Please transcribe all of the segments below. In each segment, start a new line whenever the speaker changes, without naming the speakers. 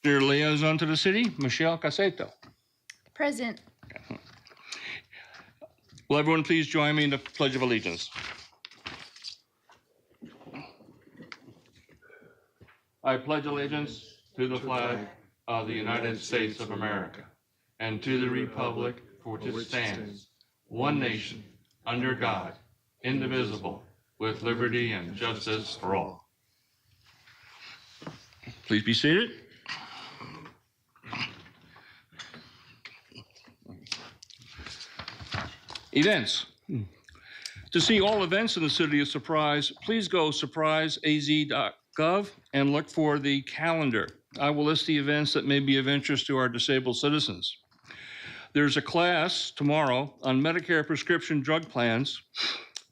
Your liaison to the city, Michelle Caseto.
Present.
Will everyone please join me in the Pledge of Allegiance? I pledge allegiance to the flag of the United States of America and to the republic for which it stands, one nation, under God, indivisible, with liberty and justice for all. Please be seated. Events. To see all events in the city of Surprise, please go surpriseaz.gov and look for the calendar. I will list the events that may be of interest to our disabled citizens. There's a class tomorrow on Medicare prescription drug plans.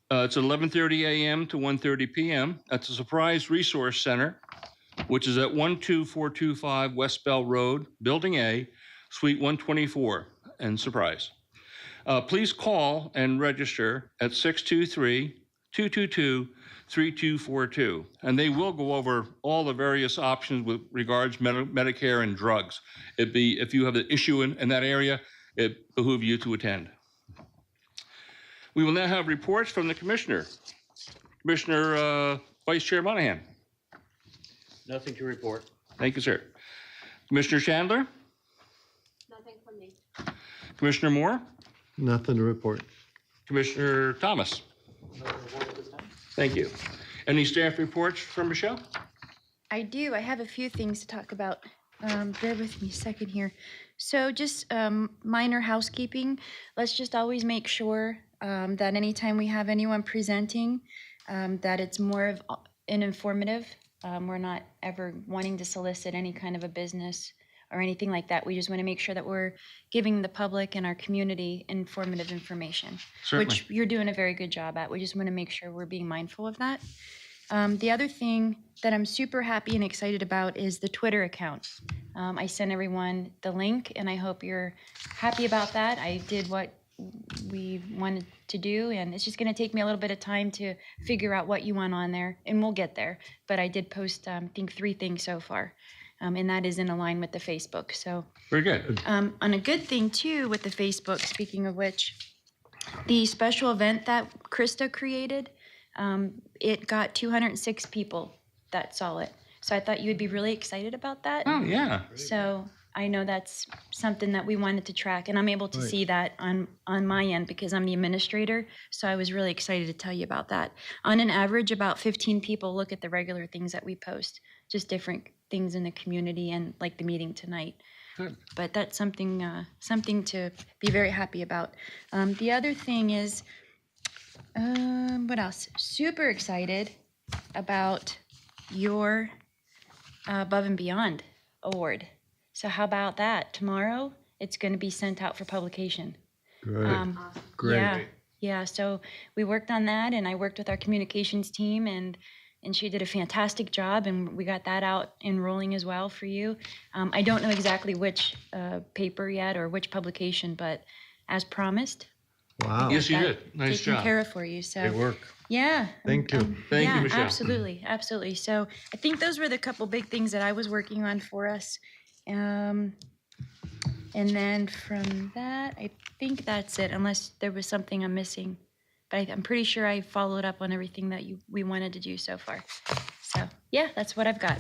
It's 11:30 a.m. to 1:30 p.m. at the Surprise Resource Center, which is at 12425 West Bell Road, Building A, Suite 124 in Surprise. Please call and register at 623-222-3242, and they will go over all the various options with regards Medicare and drugs. If you have an issue in that area, it behooves you to attend. We will now have reports from the commissioner. Commissioner Vice Chair Monahan.
Nothing to report.
Thank you, sir. Commissioner Chandler?
Nothing from me.
Commissioner Moore?
Nothing to report.
Commissioner Thomas?
Nothing to report at this time.
Thank you. Any staff reports from Michelle?
I do. I have a few things to talk about. Bear with me a second here. So just minor housekeeping. Let's just always make sure that anytime we have anyone presenting, that it's more of an informative. We're not ever wanting to solicit any kind of a business or anything like that. We just want to make sure that we're giving the public and our community informative information,
Certainly.
which you're doing a very good job at. We just want to make sure we're being mindful of that. The other thing that I'm super happy and excited about is the Twitter account. I sent everyone the link, and I hope you're happy about that. I did what we wanted to do, and it's just going to take me a little bit of time to figure out what you want on there, and we'll get there. But I did post, I think, 3 things so far, and that is in line with the Facebook. So
Very good.
on a good thing, too, with the Facebook, speaking of which, the special event that Krista created, it got 206 people that saw it. So I thought you would be really excited about that.
Oh, yeah.
So I know that's something that we wanted to track, and I'm able to
Right.
see that on my end because I'm the administrator. So I was really excited to tell you about that. On an average, about 15 people look at the regular things that we post, just different things in the community and like the meeting tonight.
Good.
But that's something to be very happy about. The other thing is, what else? Super excited about your Above and Beyond award. So how about that? Tomorrow, it's going to be sent out for publication.
Great. Great.
Yeah. So we worked on that, and I worked with our communications team, and she did a fantastic job, and we got that out and rolling as well for you. I don't know exactly which paper yet or which publication, but as promised,
Wow.
Yes, you
that
did. Nice
taken
job.
care of for you. So
Great work.
yeah.
Thank you.
Thank you,
yeah,
Michelle.
Absolutely. So I think those were the couple big things that I was working on for us. And then from that, I think that's it, unless there was something I'm missing. But I'm pretty sure I followed up on everything that we wanted to do so far. So yeah, that's what I've got.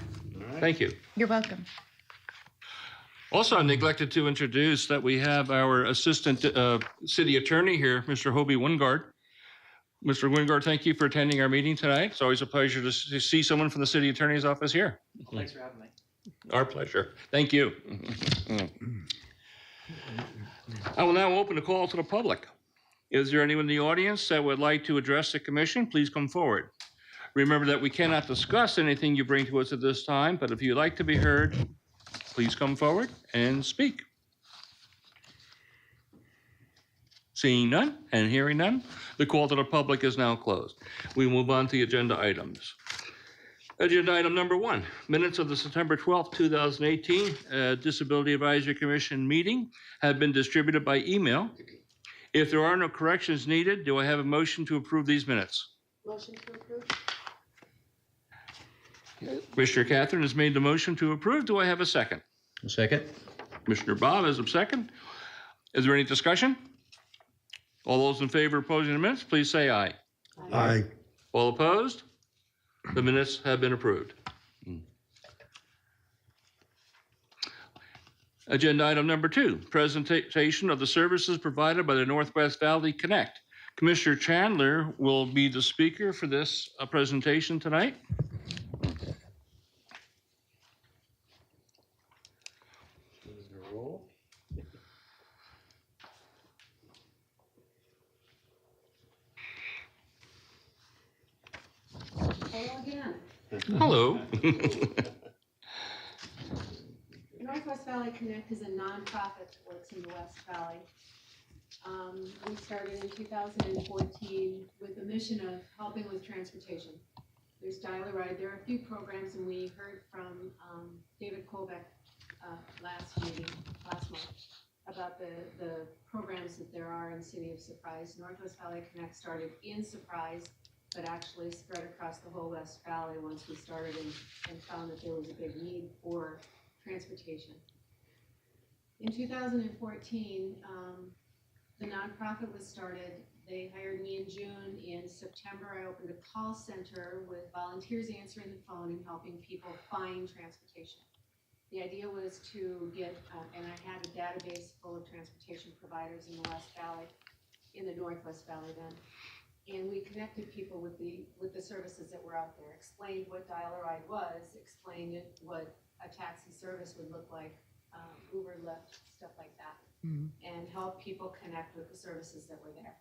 Thank you.
You're welcome.
Also, I neglected to introduce that we have our assistant city attorney here, Mr. Hobie Wingard. Mr. Wingard, thank you for attending our meeting tonight. It's always a pleasure to see someone from the city attorney's office here.
Thanks for having me.
Our pleasure. Thank you. I will now open the call to the public. Is there anyone in the audience that would like to address the commission? Please come forward. Remember that we cannot discuss anything you bring to us at this time, but if you'd like to be heard, please come forward and speak. Seeing none and hearing none, the call to the public is now closed. We move on to the agenda items. Agenda item number 1, minutes of the September 12th, 2018 Disability Advisory Commission meeting have been distributed by email. If there are no corrections needed, do I have a motion to approve these minutes?
Motion to approve.
Commissioner Catherine has made the motion to approve. Do I have a second?
Second?
Commissioner Bob as a second. Is there any discussion? All those in favor of opposing the minutes, please say aye.
Aye.
All opposed? The minutes have been approved. Agenda item number 2, presentation of the services provided by the Northwest Valley Connect. Commissioner Chandler will be the speaker for this presentation tonight.
Roll.
Hello again.
Hello.
Northwest Valley Connect is a nonprofit that works in the West Valley. We started in 2014 with the mission of helping with transportation. There's Dial-A-Ride. There are a few programs, and we heard from David Kolbeck last month, about the programs that there are in City of Surprise. Northwest Valley Connect started in Surprise, but actually spread across the whole West Valley once we started and found that there was a big need for transportation. In 2014, the nonprofit was started. They hired me in June. In September, I opened a call center with volunteers answering the phone and helping people find transportation. The idea was to get, and I had a database full of transportation providers in the West Valley, in the Northwest Valley then. And we connected people with the services that were out there, explained what Dial-A-Ride was, explained what a taxi service would look like, Uber, Lyft, stuff like that, and help people connect with the services that were there.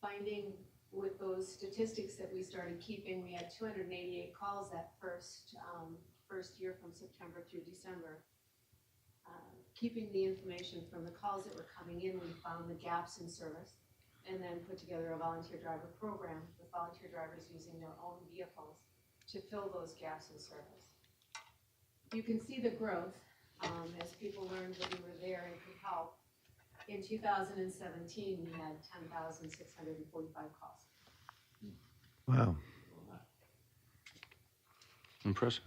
Finding with those statistics that we started keeping, we had 288 calls that first year from September through December. Keeping the information from the calls that were coming in, we found the gaps in service, and then put together a volunteer driver program with volunteer drivers using their own vehicles to fill those gaps in service. You can see the growth as people learned that we were there and could help. In 2017, we had 10,645 calls.
Wow.
Impressive.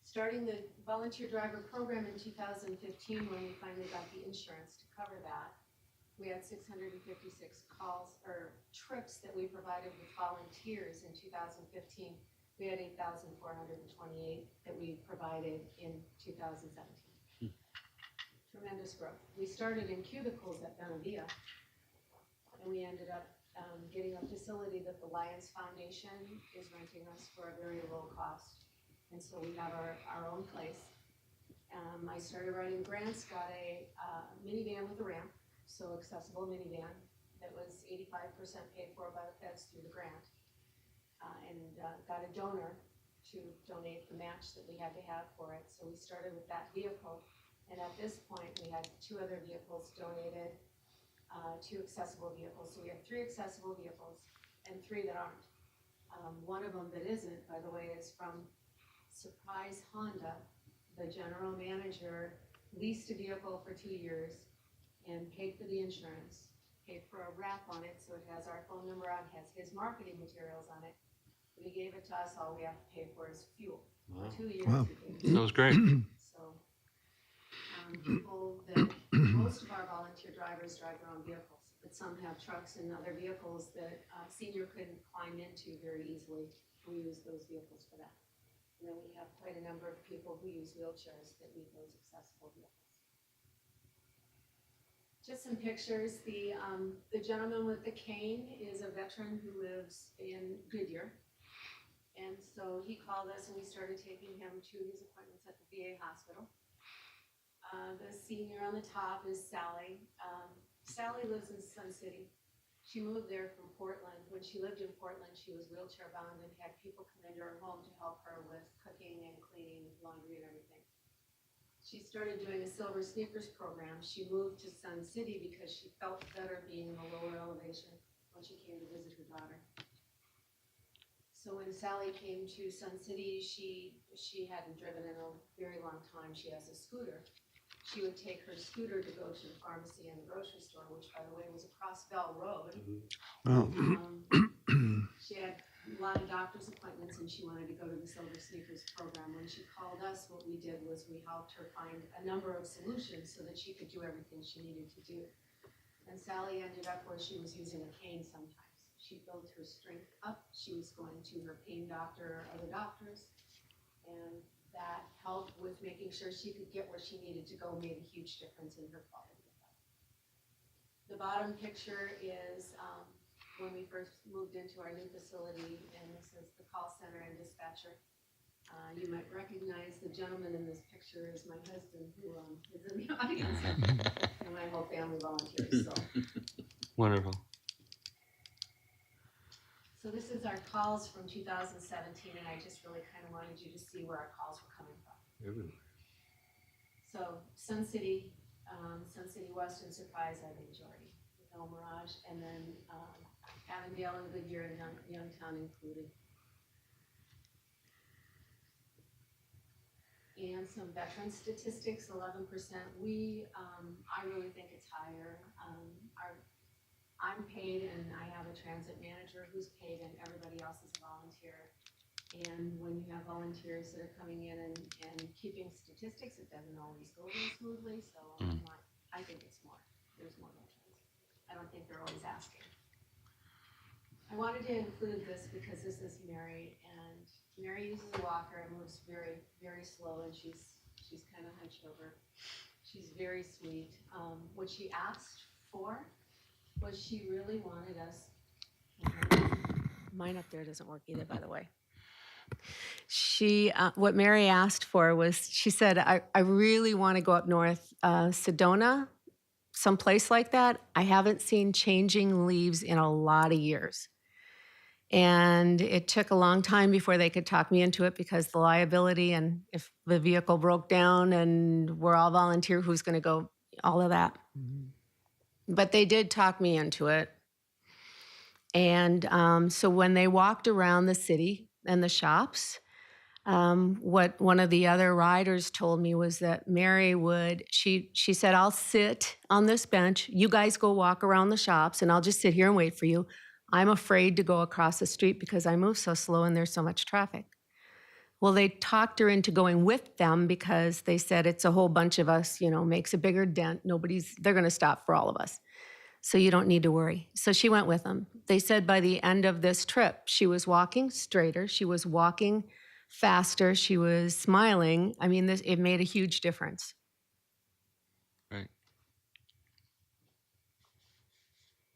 Starting the volunteer driver program in 2015, when we finally got the insurance to cover that, we had 656 calls or trips that we provided with volunteers in 2015. We had 8,428 that we provided in 2017. Tremendous growth. We started in cubicles at Benavia, and we ended up getting a facility that the Lions Foundation is renting us for a very low cost. And so we have our own place. I started writing grants, got a minivan with a ramp, so accessible minivan that was 85% paid for by the feds through the grant. And got a donor to donate the match that we had to have for it. So we started with that vehicle. And at this point, we had 2 other vehicles donated, 2 accessible vehicles. So we have 3 accessible vehicles and 3 that aren't. One of them that isn't, by the way, is from Surprise Honda. The general manager leased a vehicle for 2 years and paid for the insurance, paid for a wrap on it, so it has our phone number on, has his marketing materials on it. But he gave it to us, all we have to pay for is fuel.
Wow.
2 years.
Wow.
we paid.
That was great.
So, people that, most of our volunteer drivers drive their own vehicles, but some have trucks and other vehicles that senior couldn't climb into very easily. We use those vehicles for that. And then we have quite a number of people who use wheelchairs that need those accessible vehicles. Just some pictures. The gentleman with the cane is a veteran who lives in Goodyear. And so he called us and we started taking him to his appointments at the VA hospital. The senior on the top is Sally. Sally lives in Sun City. She moved there from Portland. When she lived in Portland, she was wheelchair bound and had people come into her home to help her with cooking and cleaning, laundry and everything. She started doing a Silver Sneakers program. She moved to Sun City because she felt better being in a lower elevation when she came to visit her daughter. So when Sally came to Sun City, she hadn't driven in a very long time. She has a scooter. She would take her scooter to go to the pharmacy and the grocery store, which by the way was across Bell Road.
Wow.
She had lot of doctor's appointments and she wanted to go to the Silver Sneakers program. When she called us, what we did was we helped her find a number of solutions so that she could do everything she needed to do. And Sally ended up where she was using a cane sometimes. She built her strength up. She was going to her pain doctor or other doctors. And that helped with making sure she could get where she needed to go, made a huge difference in her quality of life. The bottom picture is when we first moved into our new facility, and this is the call center and dispatcher. You might recognize the gentleman in this picture is my husband, who is in the audience, and my whole family volunteers.
Wonderful.
So this is our calls from 2017, and I just really kind of wanted you to see where our calls were coming from.
Everywhere.
So Sun City West, and Surprise are the majority, with El Mirage, and then Avondale and Goodyear and Youngtown included. And some veteran statistics, 11%. I really think it's higher. I'm paid and I have a transit manager who's paid and everybody else is a volunteer. And when you have volunteers that are coming in and keeping statistics, it doesn't always go really smoothly, so I think it's more. There's more veterans. I don't think they're always asking. I wanted to include this because this is Mary, and Mary uses a walker and moves very, very slow, and she's kind of hunched over. She's very sweet. What she asked for was she really wanted us.
Mine up there doesn't work either, by the way. What Mary asked for was, she said, I really want to go up north, Sedona, someplace like that. I haven't seen changing leaves in a lot of years. And it took a long time before they could talk me into it because the liability and if the vehicle broke down and we're all volunteer, who's going to go, all of that. Mm-hmm. But they did talk me into it. And so when they walked around the city and the shops, what one of the other riders told me was that Mary she said, I'll sit on this bench. You guys go walk around the shops and I'll just sit here and wait for you. I'm afraid to go across the street because I move so slow and there's so much traffic. Well, they talked her into going with them because they said it's a whole bunch of us, makes a bigger dent. They're going to stop for all of us. So you don't need to worry. So she went with them. They said by the end of this trip, she was walking straighter. She was walking faster. She was smiling. I mean, it made a huge difference.
Right.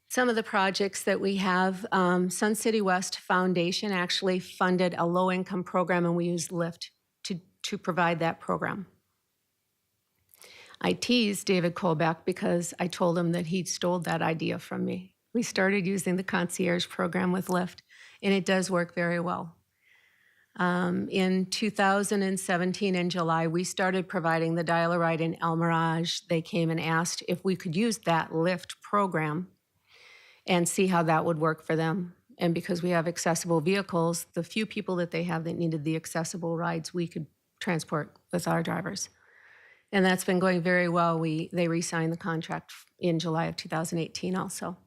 Some of the projects that we have, Sun City West Foundation actually funded a low-income program, and we used Lyft to provide that program. I teased David Kolbeck because I told him that he'd stole that idea from me. We started using the concierge program with Lyft, and it does work very well. In 2017, in July, we started providing the Dial-A-Ride in El Mirage. They came and asked if we could use that Lyft program and see how that would work for them. And because we have accessible vehicles, the few people that they have that needed the accessible rides, we could transport with our drivers. And that's been going very well. They re-signed the contract in July of 2018 also.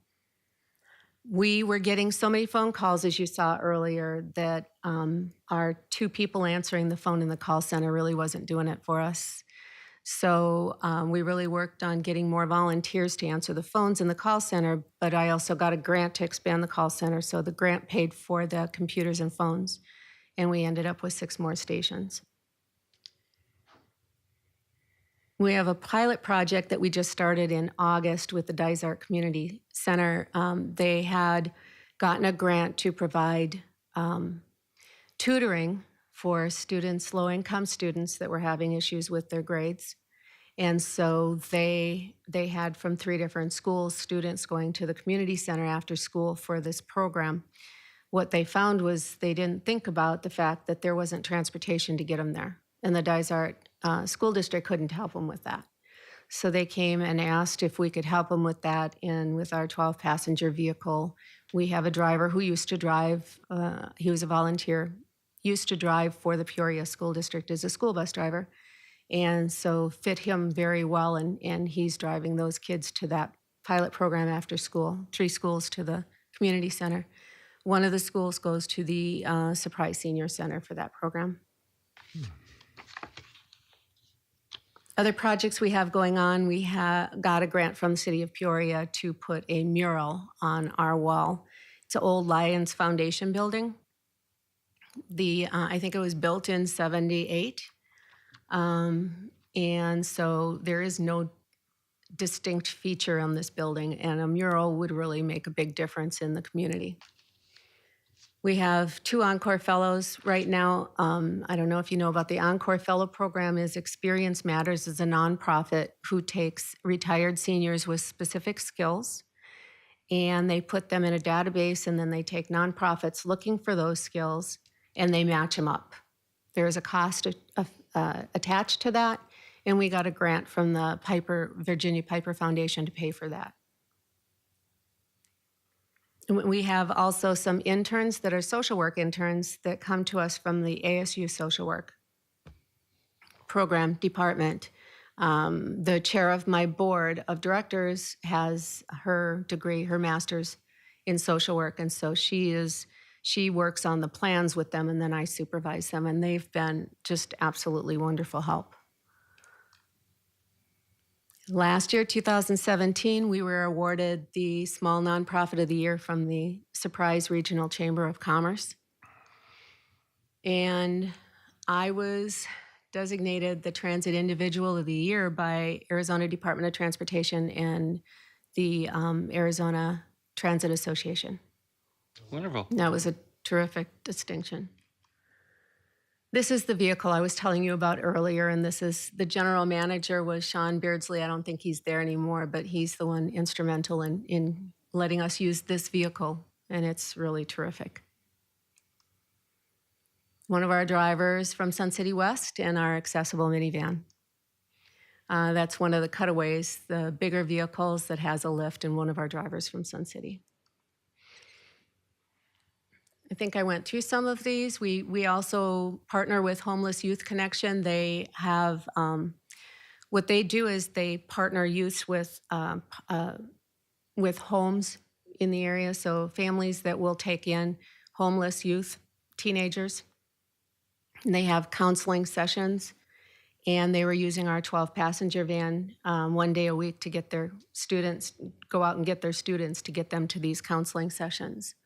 We were getting so many phone calls, as you saw earlier, that our two people answering the phone in the call center really wasn't doing it for us. So we really worked on getting more volunteers to answer the phones in the call center, but I also got a grant to expand the call center. So the grant paid for the computers and phones, and we ended up with 6 more stations. We have a pilot project that we just started in August with the Dysart Community Center. They had gotten a grant to provide tutoring for students, low-income students that were having issues with their grades. And so they had from 3 different schools, students going to the community center after school for this program. What they found was they didn't think about the fact that there wasn't transportation to get them there. And the Dysart school district couldn't help them with that. So they came and asked if we could help them with that. And with our 12-passenger vehicle, we have a driver who used to drive, he was a volunteer, used to drive for the Peoria School District as a school bus driver. And so fit him very well, and he's driving those kids to that pilot program after school, 3 schools to the community center. One of the schools goes to the Surprise Senior Center for that program. Other projects we have going on, we got a grant from the city of Peoria to put a mural on our wall. It's an old Lions Foundation building. I think it was built in 78. And so there is no distinct feature on this building, and a mural would really make a big difference in the community. We have 2 Encore Fellows right now. I don't know if you know about the Encore Fellow program. Is Experience Matters is a nonprofit who takes retired seniors with specific skills, and they put them in a database, and then they take nonprofits looking for those skills, and they match them up. There is a cost attached to that, and we got a grant from the Virginia Piper Foundation to pay for that. We have also some interns that are social work interns that come to us from the ASU social work program department. The chair of my board of directors has her degree, her master's in social work, and so she works on the plans with them, and then I supervise them, and they've been just absolutely wonderful help. Last year, 2017, we were awarded the Small Nonprofit of the Year from the Surprise Regional Chamber of Commerce. And I was designated the Transit Individual of the Year by Arizona Department of Transportation and the Arizona Transit Association.
Wonderful.
That was a terrific distinction. This is the vehicle I was telling you about earlier, and this is the general manager was Sean Beardsley. I don't think he's there anymore, but he's the one instrumental in letting us use this vehicle, and it's really terrific. One of our drivers from Sun City West in our accessible minivan. That's one of the cutaways, the bigger vehicles that has a lift, and one of our drivers from Sun City. I think I went through some of these. We also partner with Homeless Youth Connection. They have, what they do is they partner youths with homes in the area, so families that will take in homeless youth, teenagers. And they have counseling sessions, and they were using our 12-passenger van 1 day a week to get their students, go out and get their students to get them to these counseling sessions.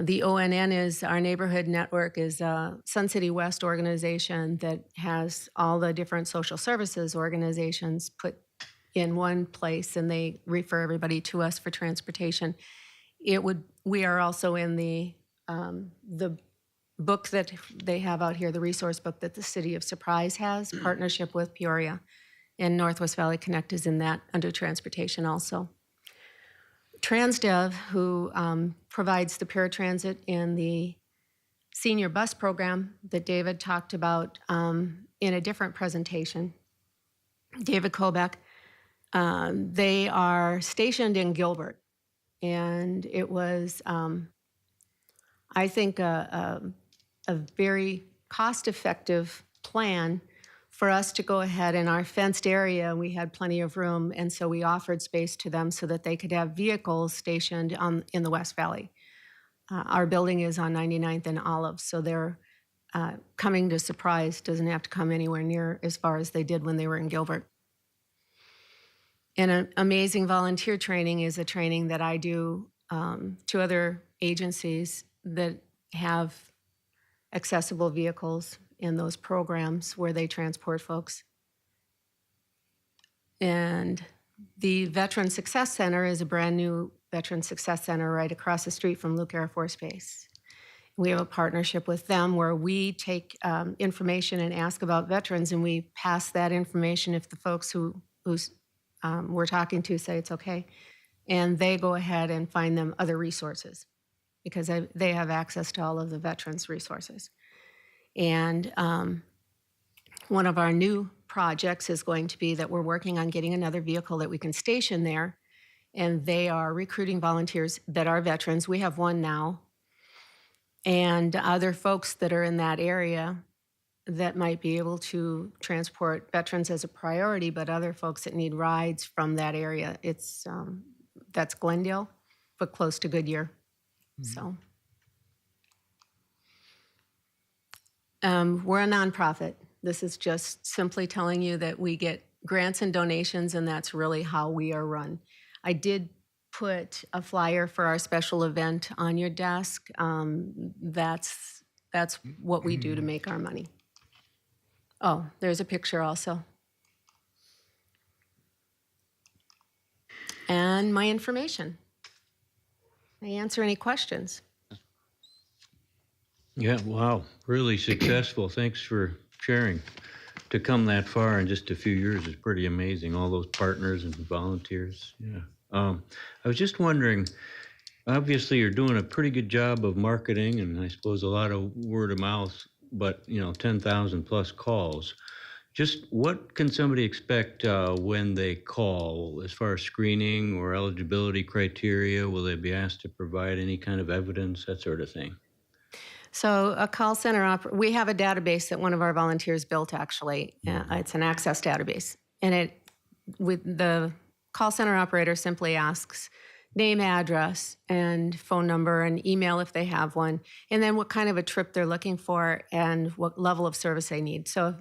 The ONN is, our neighborhood network is a Sun City West organization that has all the different social services organizations put in one place, and they refer everybody to us for transportation. We are also in the book that they have out here, the resource book that the City of Surprise has, partnership with Peoria, and Northwest Valley Connect is in that under transportation also. TransDev, who provides the paratransit and the senior bus program that David talked about in a different presentation, David Kobeck, they are stationed in Gilbert. And it was, I think, a very cost-effective plan for us to go ahead in our fenced area. We had plenty of room, and so we offered space to them so that they could have vehicles stationed in the West Valley. Our building is on 99th and Olive, so they're coming to Surprise doesn't have to come anywhere near as far as they did when they were in Gilbert. And an amazing volunteer training is a training that I do to other agencies that have accessible vehicles in those programs where they transport folks. And the Veteran Success Center is a brand new Veteran Success Center right across the street from Luke Air Force Base. We have a partnership with them where we take information and ask about veterans, and we pass that information if the folks who we're talking to say it's okay, and they go ahead and find them other resources because they have access to all of the veterans' resources. And one of our new projects is going to be that we're working on getting another vehicle that we can station there, and they are recruiting volunteers that are veterans. We have one now, and other folks that are in that area that might be able to transport veterans as a priority, but other folks that need rides from that area. It's that's Glendale, but close to Goodyear. So. We're a nonprofit. This is just simply telling you that we get grants and donations, and that's really how we are run. I did put a flyer for our special event on your desk. That's what we do to make our money. Oh, there's a picture also. And my information. May I answer any questions?
Yeah, wow, really successful. Thanks for sharing. To come that far in just a few years is pretty amazing. All those partners and volunteers. Yeah. I was just wondering, obviously you're doing a pretty good job of marketing and I suppose a lot of word of mouth, but 10,000 plus calls. Just what can somebody expect when they call as far as screening or eligibility criteria? Will they be asked to provide any kind of evidence, that sort of thing?
So a call center, we have a database that one of our volunteers built actually. It's an access database. And with the call center operator simply asks name, address, and phone number and email if they have one, and then what kind of a trip they're looking for and what level of service they need. So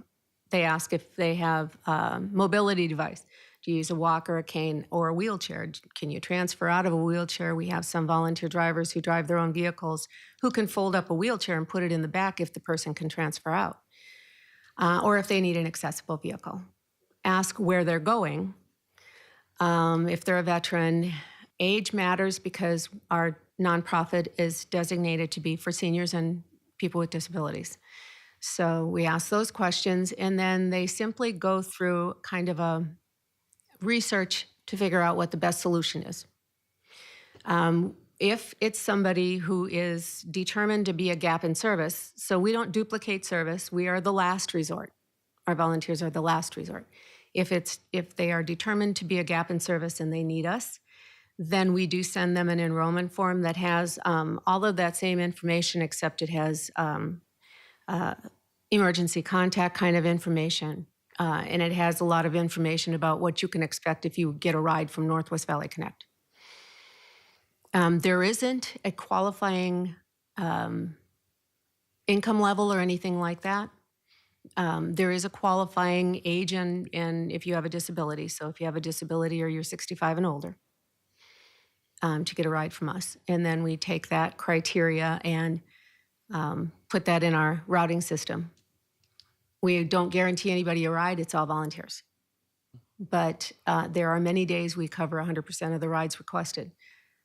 they ask if they have a mobility device. Do you use a walker, a cane, or a wheelchair? Can you transfer out of a wheelchair? We have some volunteer drivers who drive their own vehicles who can fold up a wheelchair and put it in the back if the person can transfer out, or if they need an accessible vehicle. Ask where they're going. If they're a veteran, age matters because our nonprofit is designated to be for seniors and people with disabilities. So we ask those questions, and then they simply go through kind of a research to figure out what the best solution is. If it's somebody who is determined to be a gap in service, so we don't duplicate service, we are the last resort. Our volunteers are the last resort. If they are determined to be a gap in service and they need us, then we do send them an enrollment form that has all of that same information, except it has emergency contact kind of information. And it has a lot of information about what you can expect if you get a ride from Northwest Valley Connect. There isn't a qualifying income level or anything like that. There is a qualifying age and if you have a disability. So if you have a disability or you're 65 and older, to get a ride from us. And then we take that criteria and put that in our routing system. We don't guarantee anybody a ride, it's all volunteers. But there are many days we cover 100% of the rides requested.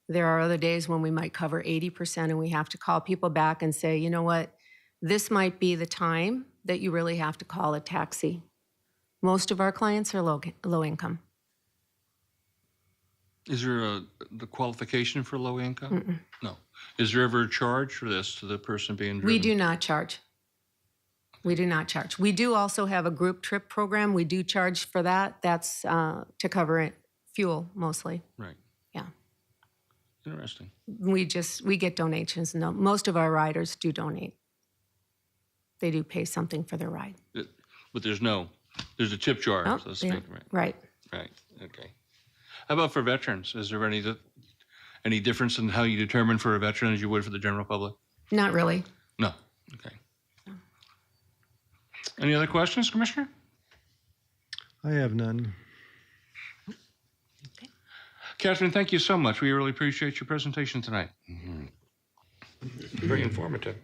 There are other days when we might cover 80% and we have to call people back and say, you know what, this might be the time that you really have to call a taxi. Most of our clients are low income.
Is there the qualification for low income? No. Is there ever a charge for this to the person being driven?
We do not charge. We do not charge. We do also have a group trip program. We do charge for that. That's to cover it, fuel mostly.
Right.
Yeah.
Interesting.
We get donations. No, most of our riders do donate. They do pay something for their ride.
But there's a tip jar,
Oh,
so to speak,
yeah,
right?
right.
Right, okay. How about for veterans? Is there any difference in how you determine for a veteran as you would for the general public?
Not really.
No, okay. Any other questions, Commissioner?
I have none.
Catherine, thank you so much. We really appreciate your presentation tonight. Very informative.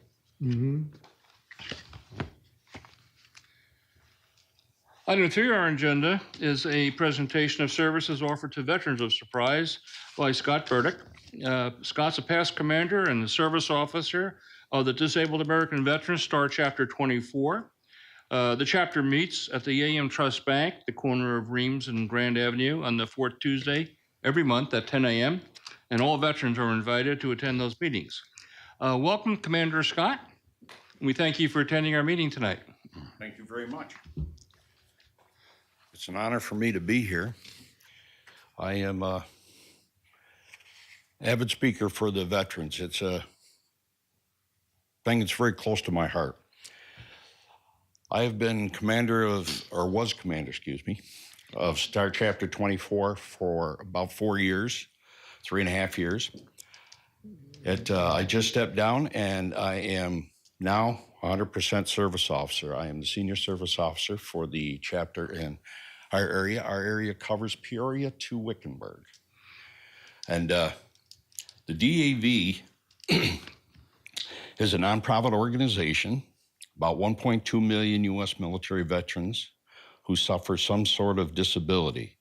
Item 3 on our agenda is a presentation of services offered to veterans of Surprise by Scott Burdick. Scott's a past commander and the service officer of the Disabled American Veterans Star Chapter 24. The chapter meets at the AM Trust Bank, the corner of Reams and Grand Avenue, on the fourth Tuesday every month at 10 a.m., and all veterans are invited to attend those meetings. Welcome, Commander Scott. We thank you for attending our meeting tonight.
Thank you very much. It's an honor for me to be here. I am an avid speaker for the veterans. It's a thing that's very close to my heart. I have been was commander, of Star Chapter 24 for about 4 years, 3.5 years. I just stepped down and I am now 100% service officer. I am the senior service officer for the chapter in our area. Our area covers Peoria to Wickenburg. And the DAV is a nonprofit organization, about 1.2 million U.S. military veterans who suffer some sort of disability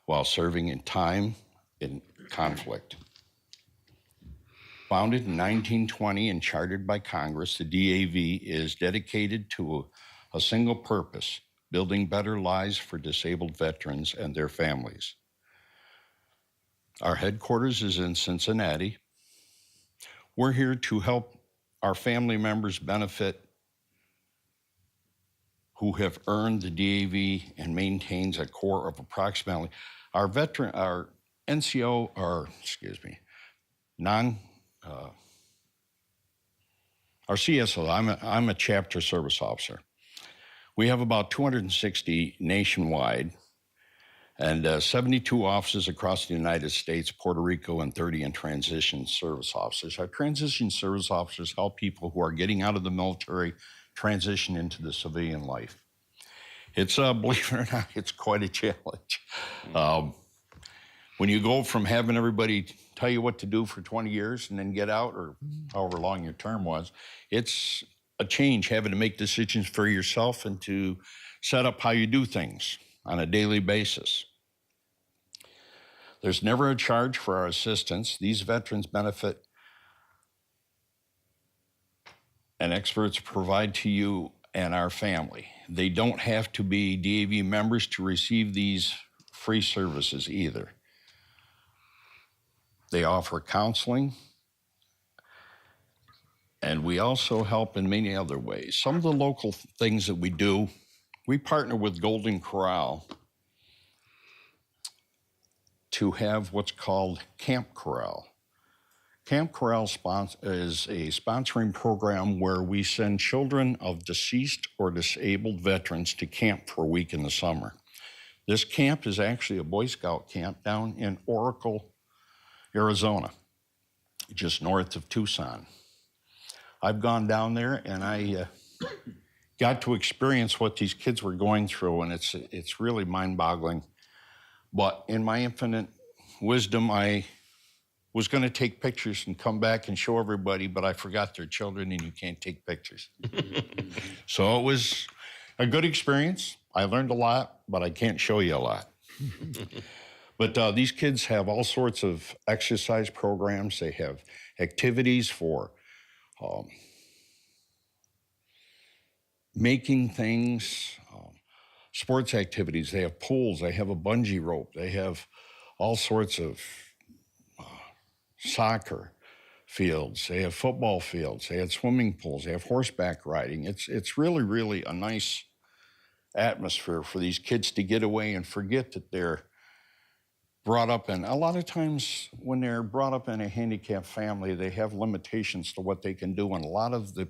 while serving in time in conflict. Founded in 1920 and chartered by Congress, the DAV is dedicated to a single purpose: building better lives for disabled veterans and their families. Our headquarters is in Cincinnati. We're here to help our family members benefit who have earned the DAV and maintains a core of approximately our NCO, our CSO. I'm a chapter service officer. We have about 260 nationwide and 72 offices across the United States, Puerto Rico, and 30 in transition service officers. Our transition service officers help people who are getting out of the military transition into the civilian life. It's, believe it or not, it's quite a challenge. When you go from having everybody tell you what to do for 20 years and then get out, or however long your term was, it's a change having to make decisions for yourself and to set up how you do things on a daily basis. There's never a charge for our assistance. These veterans benefit and experts provide to you and our family. They don't have to be DAV members to receive these free services either. They offer counseling, and we also help in many other ways. Some of the local things that we do, we partner with Golden Corral to have what's called Camp Corral. Camp Corral is a sponsoring program where we send children of deceased or disabled veterans to camp for a week in the summer. This camp is actually a Boy Scout camp down in Oracle, Arizona, just north of Tucson. I've gone down there and I got to experience what these kids were going through, and it's really mind-boggling. But in my infinite wisdom, I was going to take pictures and come back and show everybody, but I forgot they're children and you can't take pictures. So it was a good experience. I learned a lot, but I can't show you a lot. But these kids have all sorts of exercise programs. They have activities for making things, sports activities. They have pools. They have a bungee rope. They have all sorts of soccer fields. They have football fields. They have swimming pools. They have horseback riding. It's really, really a nice atmosphere for these kids to get away and forget that they're brought up in. A lot of times when they're brought up in a handicapped family, they have limitations to what they can do, and a lot of the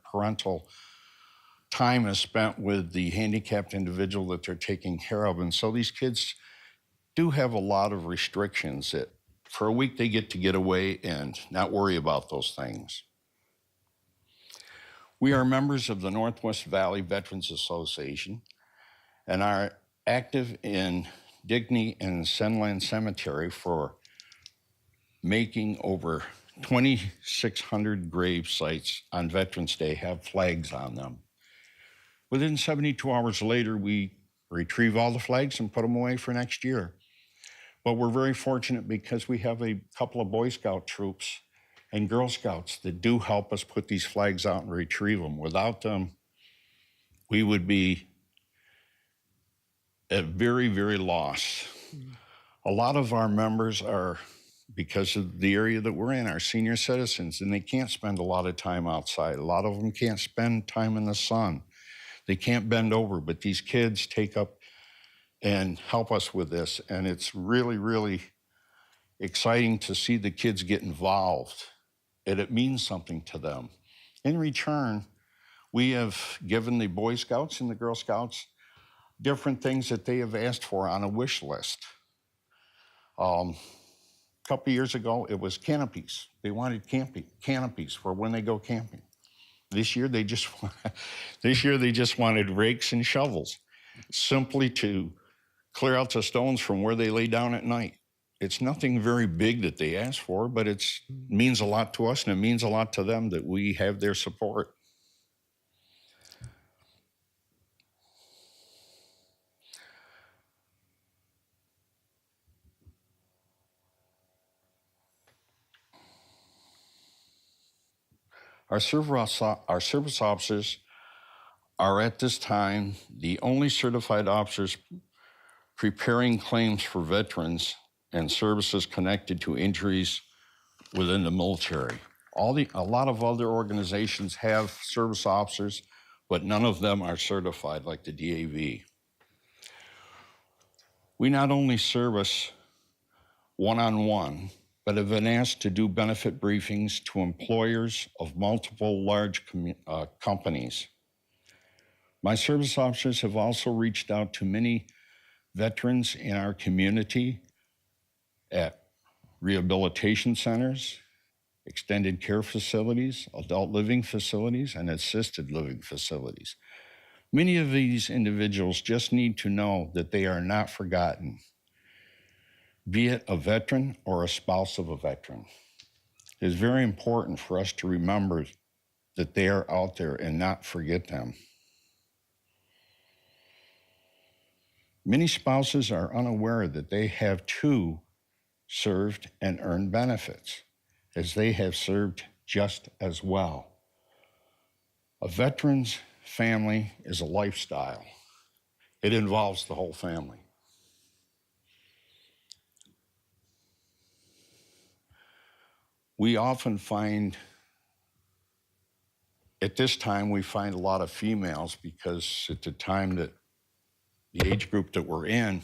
parental time is spent with the handicapped individual that they're taking care of. And so these kids do have a lot of restrictions that for a week they get away and not worry about those things. We are members of the Northwest Valley Veterans Association and are active in Digney and Senland Cemetery for making over 2,600 grave sites on Veterans Day have flags on them. Within 72 hours later, we retrieve all the flags and put them away for next year. But we're very fortunate because we have a couple of Boy Scout troops and Girl Scouts that do help us put these flags out and retrieve them. Without them, we would be at very, very loss. A lot of our members are, because of the area that we're in, are senior citizens, and they can't spend a lot of time outside. A lot of them can't spend time in the sun. They can't bend over, but these kids take up and help us with this. And it's really, really exciting to see the kids get involved, and it means something to them. In return, we have given the Boy Scouts and the Girl Scouts different things that they have asked for on a wish list. a couple years ago, it was canopies. They wanted canopies for when they go camping. This year, they just wanted rakes and shovels, simply to clear out the stones from where they lay down at night. It's nothing very big that they ask for, but it means a lot to us, and it means a lot to them that we have their support. Our service officers are at this time the only certified officers preparing claims for veterans and services connected to injuries within the military. A lot of other organizations have service officers, but none of them are certified like the DAV. We not only service one-on-one, but have been asked to do benefit briefings to employers of multiple large companies. My service officers have also reached out to many veterans in our community at rehabilitation centers, extended care facilities, adult living facilities, and assisted living facilities. Many of these individuals just need to know that they are not forgotten, be it a veteran or a spouse of a veteran. It is very important for us to remember that they are out there and not forget them. Many spouses are unaware that they have too served and earned benefits, as they have served just as well. A veteran's family is a lifestyle. It involves the whole family. We often find, at this time, we find a lot of females because at the time that the age group that we're in,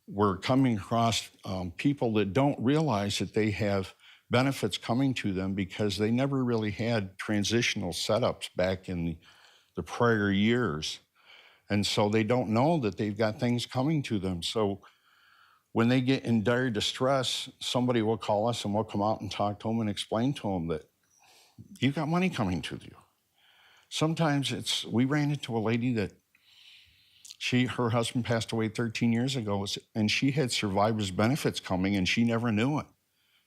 we're coming across people that don't realize that they have benefits coming to them because they never really had transitional setups back in the prior years. And so they don't know that they've got things coming to them. So when they get in dire distress, somebody will call us and we'll come out and talk to them and explain to them that you've got money coming to you. Sometimes we ran into a lady that her husband passed away 13 years ago, and she had survivor's benefits coming and she never knew it.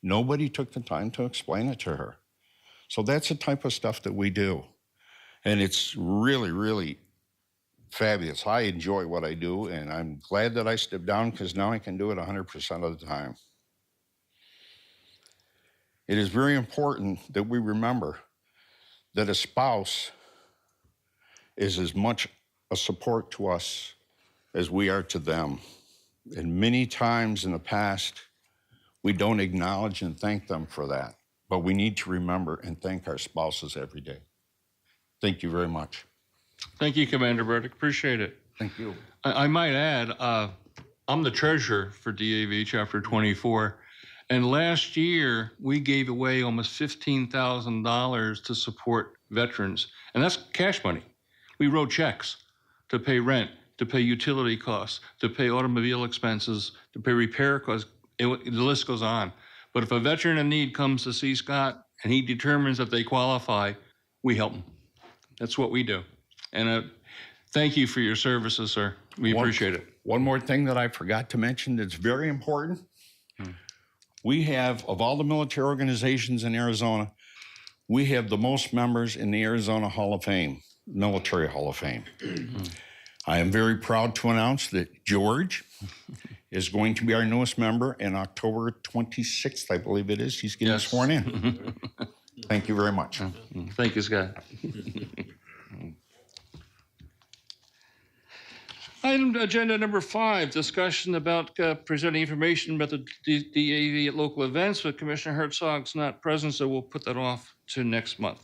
Nobody took the time to explain it to her. So that's the type of stuff that we do. And it's really, really fabulous. I enjoy what I do, and I'm glad that I stepped down because now I can do it 100% of the time. It is very important that we remember that a spouse is as much a support to us as we are to them. And many times in the past, we don't acknowledge and thank them for that. But we need to remember and thank our spouses every day. Thank you very much.
Thank you, Commander Burdick. Appreciate it.
Thank you.
I might add, I'm the treasurer for DAV Chapter 24. And last year, we gave away almost $15,000 to support veterans. And that's cash money. We wrote checks to pay rent, to pay utility costs, to pay automobile expenses, to pay repair costs. The list goes on. But if a veteran in need comes to see Scott and he determines that they qualify, we help them. That's what we do. And thank you for your services, sir. We appreciate it.
One more thing that I forgot to mention that's very important. We have, of all the military organizations in Arizona, we have the most members in the Arizona Hall of Fame, Military Hall of Fame. I am very proud to announce that George is going to be our newest member in October 26th, I believe it is. He's getting sworn in. Thank you very much.
Thank you, Scott. Item agenda number 5, discussion about presenting information about the DAV at local events, but Commissioner Herzog's not present, so we'll put that off to next month.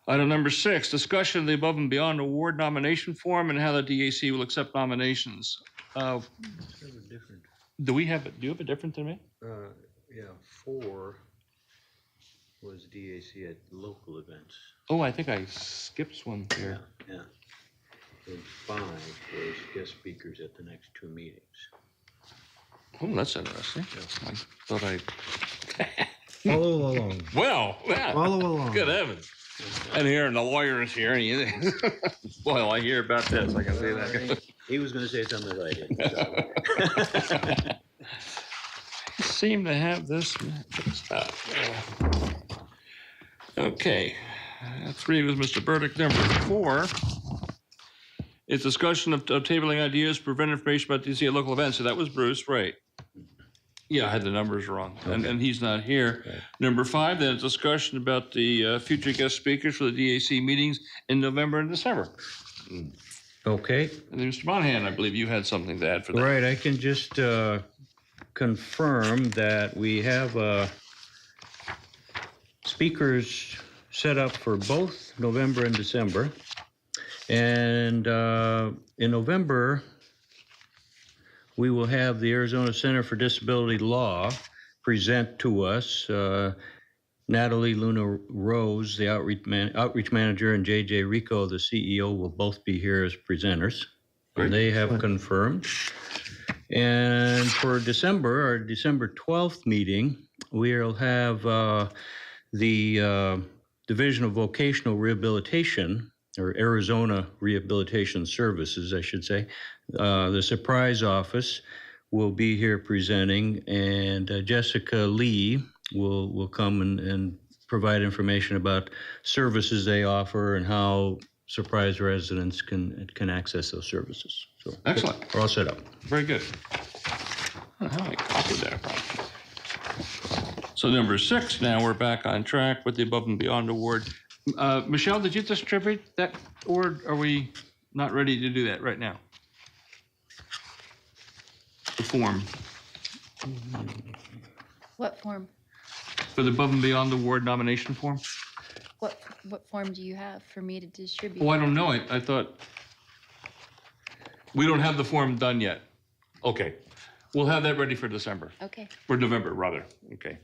Item number 6, discussion of the above and beyond award nomination form and how the DAC will accept nominations. Do you have it different than me?
Yeah, 4 was DAC at local events.
Oh, I think I skipped one here.
Yeah. And 5 was guest speakers at the next 2 meetings.
Oh, that's interesting. I thought I.
Follow along.
Well,
Follow along.
good heavens. And hearing the lawyers here, and you, boy, I hear about this. I can say that.
He was going to say something that I didn't.
Seem to have this stuff. Okay. 3 was Mr. Burdick. Number 4 is discussion of tabling ideas, prevent information about DC at local events. So that was Bruce, right? Yeah, I had the numbers wrong, and he's not here.
Right.
Number 5, then a discussion about the future guest speakers for the DAC meetings in November and December.
Okay.
And then Mr. Monahan, I believe you had something to add for that.
Right, I can just confirm that we have speakers set up for both November and December. And in November, we will have the Arizona Center for Disability Law present to us. Natalie Luna Rose, the outreach manager, and JJ Rico, the CEO, will both be here as presenters.
Great.
And they have confirmed. And for December, our December 12th meeting, we'll have the Division of Vocational Rehabilitation, or Arizona Rehabilitation Services, I should say. The Surprise Office will be here presenting, and Jessica Lee will come and provide information about services they offer and how Surprise residents can access those services. So
Excellent.
we're all set up.
Very good. I don't know how I copied that from. So number 6, now we're back on track with the Above and Beyond Award. Michelle, did you distribute that award? Are we not ready to do that right now? The form
What form?
for the Above and Beyond Award nomination form?
What form do you have for me to distribute?
Oh, I don't know. I thought, we don't have the form done yet. Okay. We'll have that ready for December,
Okay.
or November, rather. Okay.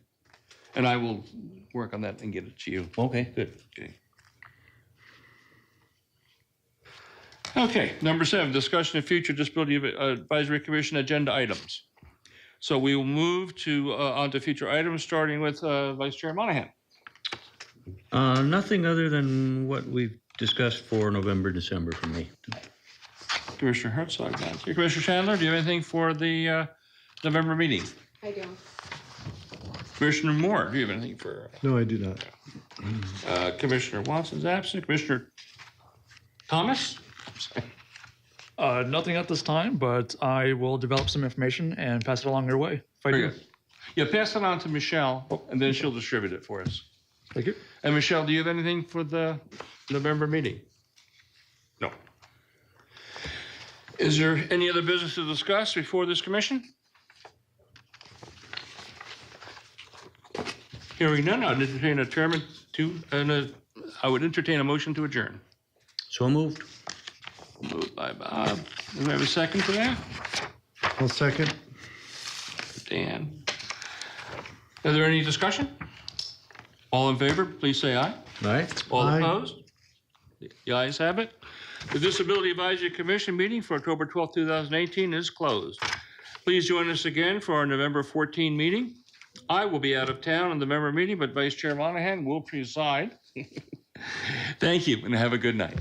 And I will work on that and get it to you.
Okay, good.
Okay. Okay, number 7, discussion of future Disability Advisory Commission agenda items. So we will move to onto future items, starting with Vice Chair Monahan.
Nothing other than what we've discussed for November, December for me.
Commissioner Herzog, not here. Commissioner Chandler, do you have anything for the November meeting?
I don't.
Commissioner Moore, do you have anything for
No, I do not.
Commissioner Watson's absent? Commissioner Thomas?
Nothing at this time, but I will develop some information and pass it along your way if I
Very
do.
good. Yeah, pass it on to Michelle, and then she'll distribute it for us.
Thank you.
And Michelle, do you have anything for the November meeting? No. Is there any other business to discuss before this commission? Hearing none, I would entertain I would entertain a motion to adjourn.
So moved.
Moved by Bob. Do we have a second for that?
I'll second.
Dan. Is there any discussion? All in favor, please say aye.
All right.
All
Aye.
opposed? The ayes have it. The Disability Advisory Commission meeting for October 12th, 2018 is closed. Please join us again for our November 14 meeting. I will be out of town on the November meeting, but Vice Chair Monahan will preside. Thank you, and have a good night.